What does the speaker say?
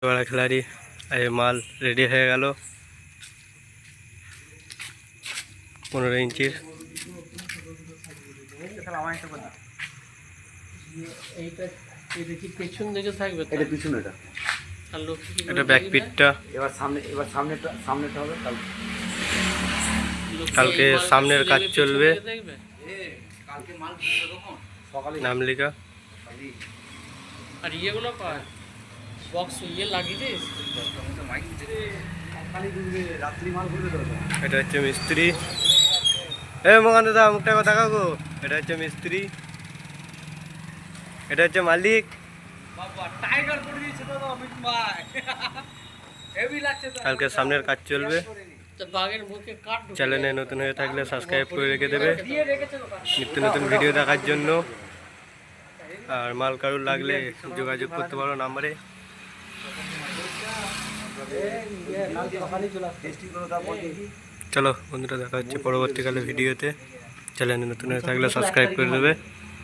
बड़ा खिलाड़ी ये माल रेडी हो गल 15 इंचर बैक पिटटा कल के सामने काज चलबे नाम लिखा और ये गुलो का बॉक्स ये लगी दे এটা হচ্ছে মিস্ত্রি মোহন দাদা মুখটা কথা কাকু এটা হচ্ছে মিস্ত্রি এটা হচ্ছে মালিক বাবা টাইগার করে দিয়েছে দাদা অমিত ভাই হেভি লাগছে তো কালকে সামনের কাজ চলবে তো বাগের মুখে কাট চ্যানেলে নতুন হয়ে থাকলে সাবস্ক্রাইব করে রেখে দেবে নিত্য নতুন ভিডিও দেখার জন্য আর মাল কারুর লাগলে যোগাযোগ করতে পারো নম্বরে चलो बंधुरा देखा परवर्तीकाले भिडियोते चैनल नतून हয়ে থাকলে সাবস্ক্রাইব করে দেবে।